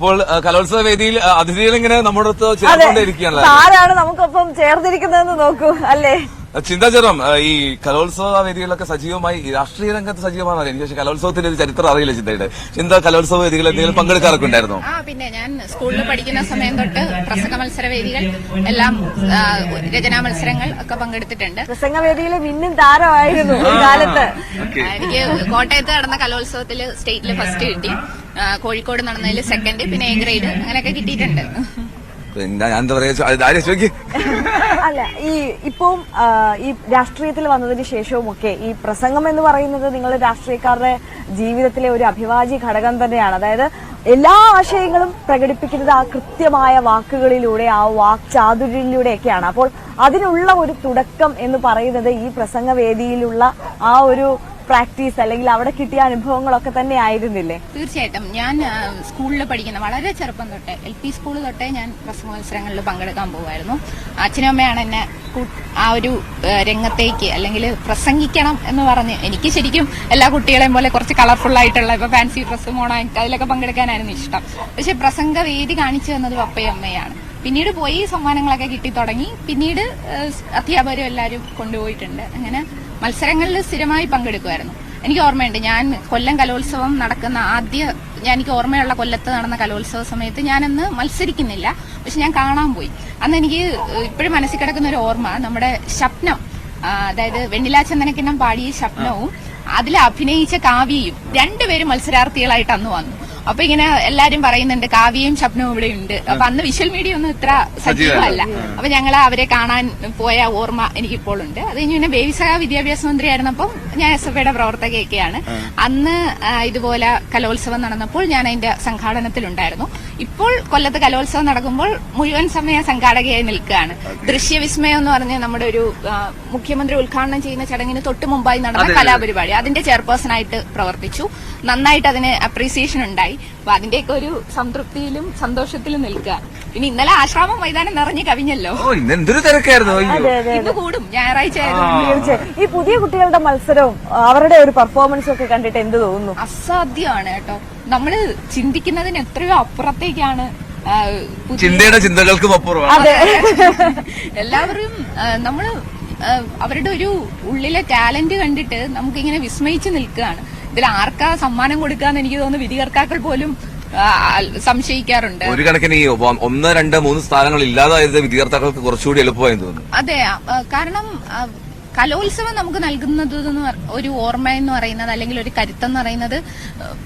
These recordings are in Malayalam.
അപ്പോൾ കലോത്സവ വേദിയിൽ അതിഥികൾ ഇങ്ങനെ നമ്മുടെ അടുത്ത് ചേർന്നുകൊണ്ടിരിക്കുകയാണല്ലോ. ആരാണ് നമുക്കൊപ്പം ചേർന്നിരിക്കുന്നതെന്ന് നോക്കൂ അല്ലേ. ചിന്താചരം ഈ കലോത്സവ വേദികളിലൊക്കെ സജീവമായി രാഷ്ട്രീയ രംഗത്ത് സജീവമാണ്. എനിക്ക് പക്ഷേ കലോത്സവത്തിന്റെ ഒരു ചരിത്രം അറിയില്ല ചിന്തയുടെ. ചിന്ത കലോത്സവ വേദികൾ എന്തെങ്കിലും പങ്കെടുക്കാറൊക്കെ ഉണ്ടായിരുന്നോ? പിന്നെ ഞാൻ സ്കൂളിൽ പഠിക്കുന്ന സമയം തൊട്ട് പ്രസംഗ മത്സര വേദികൾ എല്ലാം രചനാ മത്സരങ്ങൾ ഒക്കെ പങ്കെടുത്തിട്ടുണ്ട്. പ്രസംഗവേദിയിലെ മിന്നും താരമായിരുന്നു ഒരു കാലത്ത്. എനിക്ക് കോട്ടയത്ത് നടന്ന കലോത്സവത്തിൽ സ്റ്റേറ്റിൽ ഫസ്റ്റ് കിട്ടി, കോഴിക്കോട് നടന്നതിൽ സെക്കൻഡ്, പിന്നെ എ ഗ്രേഡ് അങ്ങനെയൊക്കെ കിട്ടിയിട്ടുണ്ട്. ഞാൻ എന്താ പറയാ അല്ല, ഇപ്പം ഈ രാഷ്ട്രീയത്തിൽ വന്നതിന് ശേഷവും ഒക്കെ ഈ പ്രസംഗം എന്ന് പറയുന്നത് നിങ്ങൾ രാഷ്ട്രീയക്കാരുടെ ജീവിതത്തിലെ ഒരു അഭിവാജ്യ ഘടകം തന്നെയാണ്. അതായത് എല്ലാ ആശയങ്ങളും പ്രകടിപ്പിക്കുന്നത് ആ കൃത്യമായ വാക്കുകളിലൂടെ, ആ വാക്ചാതുര്യത്തിലൂടെയൊക്കെയാണ്. അപ്പോൾ അതിനുള്ള ഒരു തുടക്കം എന്ന് പറയുന്നത് ഈ പ്രസംഗവേദിയിലുള്ള ആ ഒരു പ്രാക്ടീസ് അല്ലെങ്കിൽ അവിടെ കിട്ടിയ അനുഭവങ്ങളൊക്കെ തന്നെ ആയിരുന്നില്ലേ? തീർച്ചയായിട്ടും. ഞാൻ സ്കൂളിൽ പഠിക്കുന്ന വളരെ ചെറുപ്പം തൊട്ടേ, LP സ്കൂൾ തൊട്ടേ ഞാൻ പ്രസംഗ മത്സരങ്ങളിൽ പങ്കെടുക്കാൻ പോകുമായിരുന്നു. അച്ഛനും അമ്മയാണ് എന്നെ ആ ഒരു രംഗത്തേക്ക് അല്ലെങ്കിൽ പ്രസംഗിക്കണം എന്ന് പറഞ്ഞ്, എനിക്ക് ശരിക്കും എല്ലാ കുട്ടികളെയും പോലെ കുറച്ച് കളർഫുൾ ആയിട്ടുള്ള ഇപ്പൊ ഫാൻസി ഡ്രസ്സ് മോണായിട്ട് അതിലൊക്കെ പങ്കെടുക്കാനായിരുന്നു ഇഷ്ടം. പക്ഷെ പ്രസംഗ വേദി കാണിച്ചു തന്നത് പപ്പയും അമ്മയാണ്. പിന്നീട് പോയി സമ്മാനങ്ങളൊക്കെ കിട്ടി തുടങ്ങി. പിന്നീട് അധ്യാപകരും എല്ലാവരും കൊണ്ടുപോയിട്ടുണ്ട്. അങ്ങനെ മത്സരങ്ങളിൽ സ്ഥിരമായി പങ്കെടുക്കുമായിരുന്നു. എനിക്ക് ഓർമ്മയുണ്ട്, ഞാൻ കൊല്ലം കലോത്സവം നടക്കുന്ന എനിക്ക് ഓർമ്മയുള്ള കൊല്ലത്ത് നടന്ന കലോത്സവ സമയത്ത് ഞാനന്ന് മത്സരിക്കുന്നില്ല, പക്ഷെ ഞാൻ കാണാൻ പോയി. അന്ന് എനിക്ക് ഇപ്പോഴും മനസ്സിൽ കിടക്കുന്ന ഒരു ഓർമ്മ, നമ്മുടെ ശബ്നം, അതായത് വെണ്ണിലാ ചന്ദനക്കിണ്ണം പാടിയ ശബ്നവും അതിൽ അഭിനയിച്ച കാവ്യയും രണ്ടുപേരും മത്സരാർത്ഥികളായിട്ട് അന്ന് വന്നു. അപ്പൊ ഇങ്ങനെ എല്ലാരും പറയുന്നുണ്ട് കാവ്യയും ശബ്നവും ഇവിടെ ഉണ്ട്. അപ്പൊ അന്ന് വിഷ്വൽ മീഡിയ ഒന്നും ഇത്ര സജീവമല്ല. അപ്പൊ ഞങ്ങൾ അവരെ കാണാൻ പോയ ഓർമ്മ എനിക്കിപ്പോൾ ഉണ്ട്. അത് കഴിഞ്ഞ് പിന്നെ ബേബിസഹ വിദ്യാഭ്യാസ മന്ത്രി ആയിരുന്നപ്പോൾ ഞാൻ SFIയുടെ പ്രവർത്തകയൊക്കെയാണ്. അന്ന് ഇതുപോലെ കലോത്സവം നടന്നപ്പോൾ ഞാൻ അതിന്റെ സംഘാടനത്തിലുണ്ടായിരുന്നു. ഇപ്പോൾ കൊല്ലത്ത് കലോത്സവം നടക്കുമ്പോൾ മുഴുവൻ സമയ സംഘാടകയായി നിൽക്കുകയാണ്. ദൃശ്യവിസ്മയം എന്ന് പറഞ്ഞ് നമ്മുടെ ഒരു മുഖ്യമന്ത്രി ഉദ്ഘാടനം ചെയ്യുന്ന ചടങ്ങിന് തൊട്ട് മുമ്പായി നടന്ന കലാപരിപാടി, അതിന്റെ ചെയർപേഴ്സണായിട്ട് പ്രവർത്തിച്ചു. നന്നായിട്ട് അതിന് അപ്രീസിയേഷൻ ഉണ്ടായി. അപ്പൊ അതിന്റെയൊക്കെ ഒരു സംതൃപ്തിയിലും സന്തോഷത്തിലും നിൽക്കുക. പിന്നെ ഇന്നലെ ആശ്രാമം മൈതാനം നിറഞ്ഞു കവിഞ്ഞല്ലോ. എന്തൊരു തിരക്കായിരുന്നു. ഇന്ന് കൂടും, ഞായറാഴ്ച. ഈ പുതിയ കുട്ടികളുടെ മത്സരവും അവരുടെ ഒരു പെർഫോമൻസും ഒക്കെ കണ്ടിട്ട് എന്ത് തോന്നുന്നു? അസാധ്യമാണ് കേട്ടോ. നമ്മള് ചിന്തിക്കുന്നതിന് എത്രയോ അപ്പുറത്തേക്കാണ് ചിന്തയുടെ ചിന്തകൾക്കും അപ്പുറമാണ് എല്ലാവരും. നമ്മള് അവരുടെ ഒരു ഉള്ളിലെ ടാലന്റ് കണ്ടിട്ട് നമുക്കിങ്ങനെ വിസ്മയിച്ച് നിൽക്കുകയാണ്. ഇതിൽ ആർക്കാ സമ്മാനം കൊടുക്കാന്ന് എനിക്ക് തോന്നുന്നു വിധികർത്താക്കൾ പോലും സംശയിക്കാറുണ്ട്. ഒരു കണക്കിന് ഈ 1, 2, 3 സ്ഥാനങ്ങൾ ഇല്ലാതായത് വിധികർത്താക്കൾക്ക് കുറച്ചുകൂടി എളുപ്പമായി തോന്നുന്നു. അതെ, കാരണം കലോത്സവം നമുക്ക് നൽകുന്നത് ഒരു ഓർമ്മ എന്ന് പറയുന്നത്, അല്ലെങ്കിൽ ഒരു കരുത്തെന്ന് പറയുന്നത്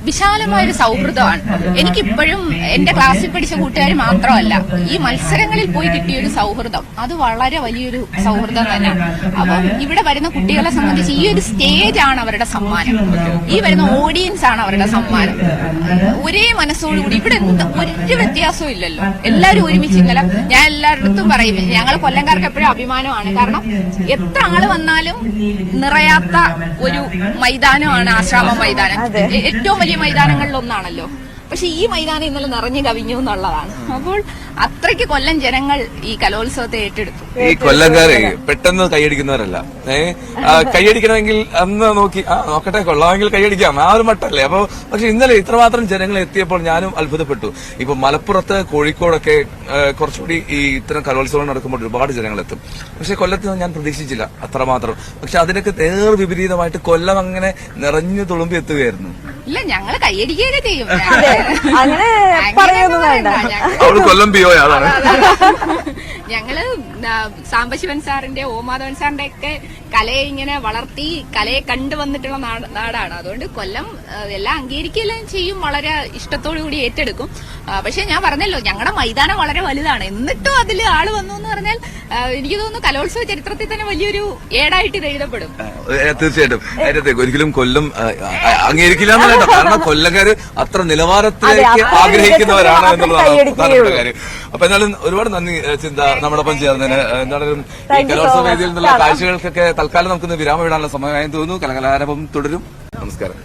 വിശാലമായൊരു സൗഹൃദമാണ്. എനിക്കിപ്പോഴും എന്റെ ക്ലാസ്സിൽ പഠിച്ച കൂട്ടുകാർ മാത്രമല്ല, ഈ മത്സരങ്ങളിൽ പോയി കിട്ടിയൊരു സൗഹൃദം, അത് വളരെ വലിയൊരു സൗഹൃദം തന്നെയാണ്. അപ്പം ഇവിടെ വരുന്ന കുട്ടികളെ സംബന്ധിച്ച് ഈ ഒരു സ്റ്റേജാണ് അവരുടെ സമ്മാനം, ഈ വരുന്ന ഓഡിയൻസ് ആണ് അവരുടെ സമ്മാനം. ഒരേ മനസ്സോടുകൂടി ഇവിടെ ഒരു വ്യത്യാസവും ഇല്ലല്ലോ, എല്ലാവരും ഒരുമിച്ച്. ഇന്നലെ ഞാൻ എല്ലായിടത്തും പറയും, ഞങ്ങൾ കൊല്ലംകാർക്ക് എപ്പോഴും അഭിമാനമാണ്. കാരണം എത്ര ആള് വന്നാലും നിറയാത്ത ഒരു മൈതാനമാണ് ആശ്രാമം മൈതാനം. ഏറ്റവും വലിയ മൈതാനങ്ങളിൽ ഒന്നാണല്ലോ. പക്ഷെ ഈ മൈതാനം ഇന്നലെ നിറഞ്ഞു കവിഞ്ഞു എന്നുള്ളതാണ്. അപ്പോൾ അത്രയ്ക്ക് കൊല്ലം ജനങ്ങൾ ഈ കലോത്സവത്തെ ഏറ്റെടുത്തു. ഈ കൊല്ലംകാരെ പെട്ടെന്ന് കൈയടിക്കുന്നവരല്ല. കൈയടിക്കണമെങ്കിൽ അന്ന് നോക്കട്ടെ കൊള്ളാമെങ്കിൽ കൈയടിക്കാം, ആ ഒരു മട്ടല്ലേ. അപ്പൊ പക്ഷെ ഇന്നലെ ഇത്രമാത്രം ജനങ്ങൾ എത്തിയപ്പോൾ ഞാനും അത്ഭുതപ്പെട്ടു. ഇപ്പൊ മലപ്പുറത്ത്, കോഴിക്കോടൊക്കെ കുറച്ചുകൂടി ഈ ഇത്തരം കലോത്സവം നടക്കുമ്പോൾ ഒരുപാട് ജനങ്ങൾ എത്തും. പക്ഷെ കൊല്ലത്ത് ഞാൻ പ്രതീക്ഷിച്ചില്ല അത്രമാത്രം. പക്ഷെ അതിനൊക്കെ നേർ വിപരീതമായിട്ട് കൊല്ലം അങ്ങനെ നിറഞ്ഞു തുളുമ്പി എത്തുകയായിരുന്നു. ഇല്ല, ഞങ്ങള് കൈയടിക്കുകയൊക്കെ ചെയ്യും. അങ്ങനെ പറയൊന്നും വേണ്ട. കൊല്ലം പിയോ അതാണ്. ഞങ്ങള് സാംബശിവൻ സാറിന്റെ, ഓമാധവൻ സാറിന്റെ ഒക്കെ കലയെ ഇങ്ങനെ വളർത്തി കലയെ കണ്ടുവന്നിട്ടുള്ള നാടാണ്. അതുകൊണ്ട് കൊല്ലം എല്ലാം അംഗീകരിക്കുകയെല്ലാം ചെയ്യും, വളരെ ഇഷ്ടത്തോടു കൂടി ഏറ്റെടുക്കും. പക്ഷെ ഞാൻ പറഞ്ഞല്ലോ, ഞങ്ങളുടെ മൈതാനം വളരെ വലുതാണ്. എന്നിട്ടും അതിൽ ആള് വന്നു എന്ന് പറഞ്ഞാൽ എനിക്ക് തോന്നുന്നു കലോത്സവ ചരിത്രത്തിൽ തന്നെ വലിയൊരു ഏടായിട്ട് ഇത് എഴുതപ്പെടും. തീർച്ചയായിട്ടും. ഒരിക്കലും കൊല്ലം അംഗീകരിക്കില്ല എന്നല്ല, കാരണം കൊല്ലക്കാര് അത്ര നിലവാരത്തിലേക്ക് ആഗ്രഹിക്കുന്നവരാണ് എന്നുള്ളതാണ് പ്രധാനപ്പെട്ട കാര്യം. അപ്പൊ എന്നാലും ഒരുപാട് നന്ദി ചിന്ത നമ്മളൊപ്പം ചേർന്നതിന്. എന്താണെങ്കിലും ഈ കലോത്സവ വേദിയിൽ നിന്നുള്ള കാഴ്ചകൾക്കൊക്കെ തൽക്കാലം നമുക്കൊന്ന് വിരാമം ഇടാനുള്ള സമയമായി തോന്നുന്നു. കലകലാരവം തുടരും. നമസ്കാരം.